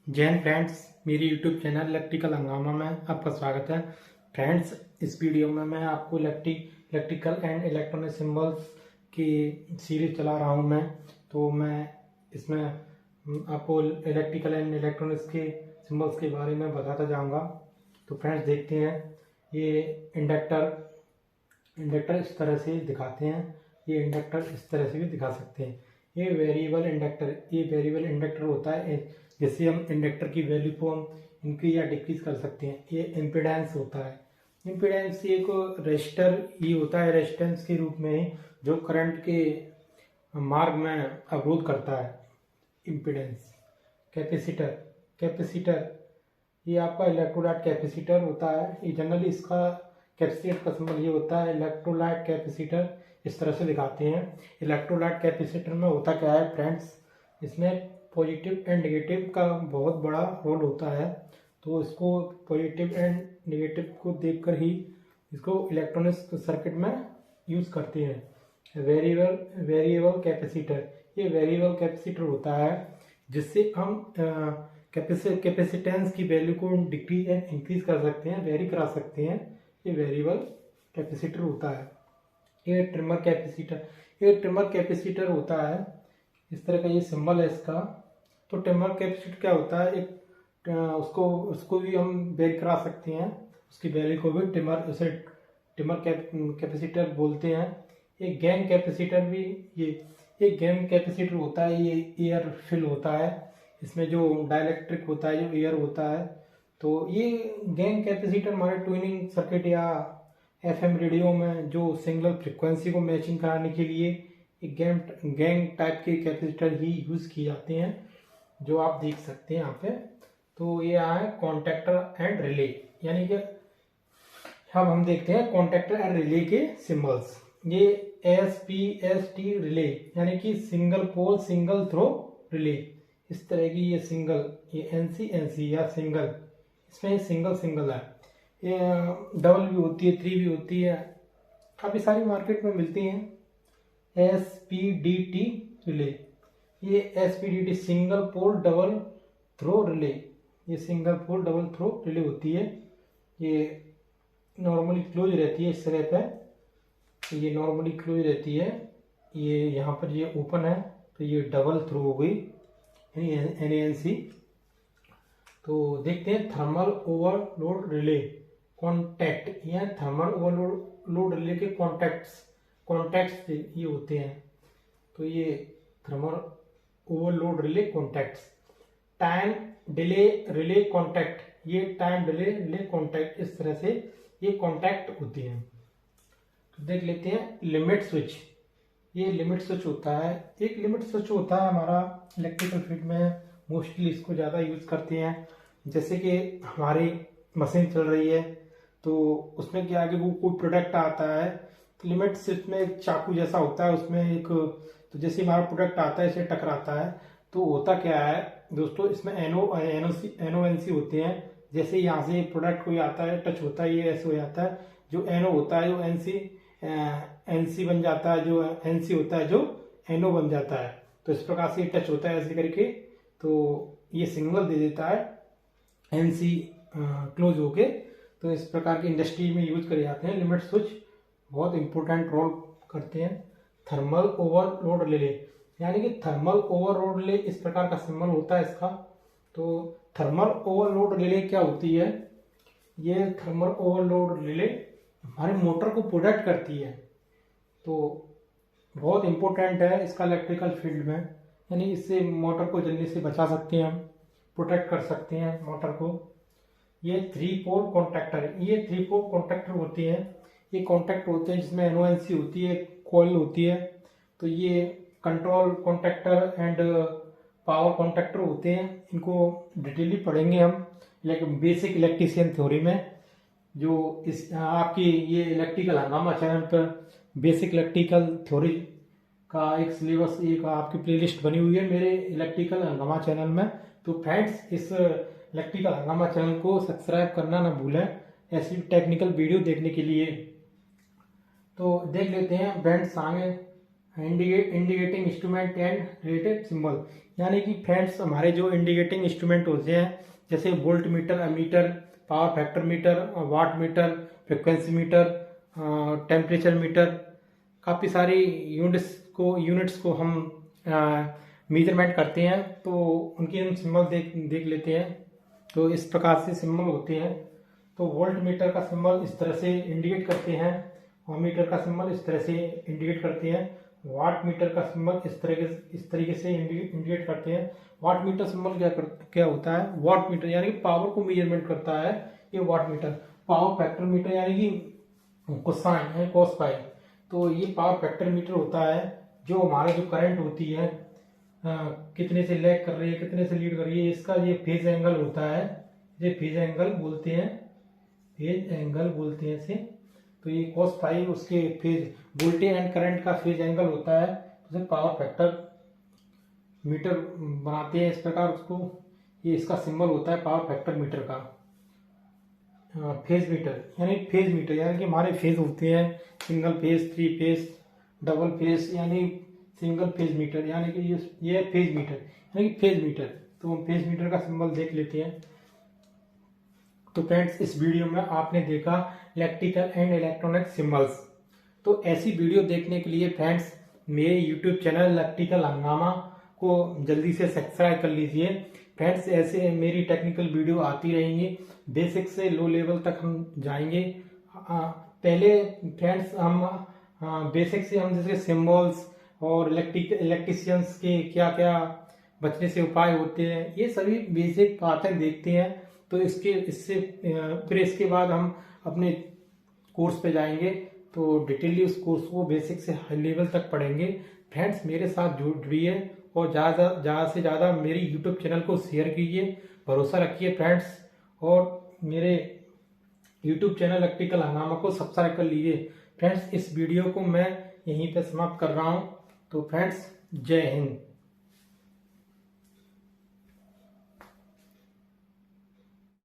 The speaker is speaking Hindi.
जय हिंद फ्रेंड्स, मेरी यूट्यूब चैनल इलेक्ट्रिकल हंगामा में आपका स्वागत है। फ्रेंड्स, इस वीडियो में मैं आपको इलेक्ट्रिकल एंड इलेक्ट्रॉनिक सिंबल्स की सीरीज चला रहा हूं। तो मैं इसमें आपको इलेक्ट्रिकल एंड इलेक्ट्रॉनिक्स के सिंबल्स के बारे में बताता जाऊंगा। तो फ्रेंड्स, देखते हैं। ये इंडक्टर इस तरह से दिखाते हैं, ये इंडक्टर इस तरह से भी दिखा सकते हैं। ये वेरिएबल इंडक्टर होता है, जैसे हम इंडक्टर की वैल्यू को हम इंक्रीज या डिक्रीज कर सकते हैं। ये इम्पीडेंस होता है। इम्पीडेंस एक रेजिस्टर ही होता है, रेजिस्टेंस के रूप में जो करंट के मार्ग में अवरोध करता है। इम्पीडेंस। कैपेसिटर ये आपका इलेक्ट्रोलाइट कैपेसिटर होता है। ये जनरली इसका कैपेसिटर का सिंबल ये होता है, इलेक्ट्रोलाइट कैपेसिटर। इस तरह से दिखाते हैं। इलेक्ट्रोलाइट कैपेसिटर में होता क्या है फ्रेंड्स, इसमें पॉजिटिव एंड नेगेटिव का बहुत बड़ा रोल होता है। तो इसको पॉजिटिव एंड नेगेटिव को देखकर ही इसको इलेक्ट्रॉनिक्स सर्किट में यूज़ करते हैं। वेरिएबल कैपेसिटर, ये वेरिएबल कैपेसिटर होता है जिससे हम कैपेसिटेंस की वैल्यू को डिक्रीज एंड इंक्रीज कर सकते हैं, वेरी करा सकते हैं। ये वेरिएबल कैपेसिटर होता है। ये ट्रिमर कैपेसिटर होता है। इस तरह का ये सिंबल है इसका। तो ट्रिमर कैपेसिटर क्या होता है, एक उसको भी हम वेरी करा सकते हैं, उसकी वैल्यू को भी ट्रिमर कैपेसिटर बोलते हैं। एक गैंग कैपेसिटर भी, ये एक गैंग कैपेसिटर होता है। ये एयर फिल होता है, इसमें जो डाइलेक्ट्रिक होता है, जो एयर होता है। तो ये गैंग कैपेसिटर हमारे ट्यूनिंग सर्किट या एफएम रेडियो में जो सिंगल फ्रिक्वेंसी को मैचिंग कराने के लिए एक गैंग टाइप के कैपेसिटर ही यूज किए जाते हैं, जो आप देख सकते हैं यहाँ पे। तो ये है कॉन्टैक्टर एंड रिले, यानी कि अब हम देखते हैं कॉन्टैक्टर एंड रिले के सिंबल्स। ये SPST रिले, यानी कि single pole single throw relay. इस तरह की ये सिंगल, ये NC या सिंगल, इसमें सिंगल है। ये डबल भी होती है, 3 भी होती है, काफ़ी सारी मार्केट में मिलती हैं। SPDT रिले, ये SPDT single pole double throw relay, ये single pole double throw relay होती है। ये नॉर्मली क्लोज रहती है इस तरह पे, ये नॉर्मली क्लोज रहती है। ये यहाँ पर ये ओपन है, तो ये डबल थ्रो हो गई, NANC। तो देखते हैं थर्मल ओवरलोड रिले कॉन्टैक्ट, या थर्मल ओवरलोड रिले के कॉन्टैक्ट्स ये होते हैं। तो ये thermal overload relay contacts. Time delay relay contact, ये टाइम डिले रिले कॉन्टैक्ट, इस तरह से ये कॉन्टैक्ट होती हैं। तो देख लेते हैं लिमिट स्विच। ये लिमिट स्विच होता है, एक लिमिट स्विच होता है हमारा इलेक्ट्रिकल फील्ड में, मोस्टली इसको ज़्यादा यूज़ करते हैं। जैसे कि हमारी मशीन चल रही है, तो उसमें क्या है कि वो कोई प्रोडक्ट आता है, तो लिमिट स्विच में एक चाकू जैसा होता है, उसमें एक, तो जैसे हमारा प्रोडक्ट आता है, इसे टकराता है, तो होता क्या है दोस्तों, इसमें NONC होते हैं। जैसे यहाँ से प्रोडक्ट कोई आता है, टच होता है, ये ऐसे हो जाता है, जो NO होता है, जो NC बन जाता है, जो NC होता है, जो NO बन जाता है। तो इस प्रकार से टच होता है ऐसे करके, तो ये सिग्नल दे देता है NC क्लोज होके। तो इस प्रकार की इंडस्ट्री में यूज करे जाते हैं। लिमिट स्विच बहुत इंपॉर्टेंट रोल करते हैं। थर्मल ओवरलोड रिले, यानी कि थर्मल ओवरलोड रिले इस प्रकार का सिंबल होता है इसका। तो थर्मल ओवरलोड रिले क्या होती है, ये थर्मल ओवरलोड रिले हमारे मोटर को प्रोटेक्ट करती है। तो बहुत इंपॉर्टेंट है इसका इलेक्ट्रिकल फील्ड में, यानी इससे मोटर को जलने से बचा सकते हैं हम, प्रोटेक्ट कर सकते हैं मोटर को। ये 3 पोल कॉन्टैक्टर, ये 3 पोल कॉन्टैक्टर होते हैं। ये कॉन्टैक्ट होते हैं जिसमें NONC होती है, कॉइल होती है। तो ये control contactor and power contactor होते हैं। इनको डिटेली पढ़ेंगे हम बेसिक इलेक्ट्रीशियन थ्योरी में, जो इस आपकी ये इलेक्ट्रिकल हंगामा चैनल पर बेसिक इलेक्ट्रिकल थ्योरी का एक सिलेबस, एक आपकी प्लेलिस्ट बनी हुई है मेरे इलेक्ट्रिकल हंगामा चैनल में। तो फ्रेंड्स, इस इलेक्ट्रिकल हंगामा चैनल को सब्सक्राइब करना ना भूलें ऐसी टेक्निकल वीडियो देखने के लिए। तो देख लेते हैं बैंड सांगे indicating instrument and related symbol, यानी कि फ्रेंड्स हमारे जो इंडिकेटिंग इंस्ट्रूमेंट होते हैं जैसे volt meter, ammeter, power factor meter, watt meter, frequency meter, temperature meter, काफ़ी सारी यूनिट्स को हम मेजरमेंट करते हैं, तो उनकी हम सिंबल देख लेते हैं। तो इस प्रकार से सिंबल होते हैं। तो वोल्ट मीटर का सिंबल इस तरह से इंडिकेट करते हैं, मीटर का सिंबल इस तरह से इंडिकेट करते हैं, वाट मीटर का सिंबल इस तरीके से इंडिकेट करते हैं। वाट मीटर सिंबल क्या होता है? वाट मीटर यानी कि पावर को मेजरमेंट करता है ये watt meter. Power factor meter यानी कि कोसाइन है, कॉस पाई, तो ये पावर फैक्टर मीटर होता है जो हमारे जो करंट होती है कितने से लैग कर रही है, कितने से लीड कर रही है, इसका ये फेज एंगल होता है। ये फेज एंगल बोलते हैं, फेज एंगल बोलते हैं इसे। तो ये कॉस फाई उसके फेज वोल्टेज एंड करंट का फेज एंगल होता है, तो पावर फैक्टर मीटर बनाते हैं इस प्रकार उसको। ये इसका सिंबल होता है पावर फैक्टर मीटर का। फेज मीटर यानी कि हमारे फेज होते हैं single phase, three phase, double phase, यानी सिंगल फेज मीटर, यानी कि ये फेज मीटर यानी कि फेज मीटर। तो हम फेज मीटर का सिंबल देख लेते हैं। तो फ्रेंड्स, इस वीडियो में आपने देखा इलेक्ट्रिकल एंड इलेक्ट्रॉनिक सिंबल्स। तो ऐसी वीडियो देखने के लिए फ्रेंड्स मेरे यूट्यूब चैनल इलेक्ट्रिकल हंगामा को जल्दी से सब्सक्राइब कर लीजिए। फ्रेंड्स, ऐसे मेरी टेक्निकल वीडियो आती रहेंगी, बेसिक से लो लेवल तक हम जाएंगे। पहले फ्रेंड्स हम बेसिक से हम जैसे सिंबल्स और इलेक्ट्रिशियंस के क्या क्या बचने से उपाय होते हैं, ये सभी बेसिक बातें देखते हैं। तो फिर इसके बाद हम अपने कोर्स पे जाएंगे, तो डिटेली उस कोर्स को बेसिक से हाई लेवल तक पढ़ेंगे। फ्रेंड्स, मेरे साथ जुड़िए और ज़्यादा से ज़्यादा मेरी यूट्यूब चैनल को शेयर कीजिए, भरोसा रखिए फ्रेंड्स, और मेरे यूट्यूब चैनल इलेक्ट्रिकल हंगामा को सब्सक्राइब कर लीजिए। फ्रेंड्स, इस वीडियो को मैं यहीं पे समाप्त कर रहा हूँ। तो फ्रेंड्स, जय हिंद।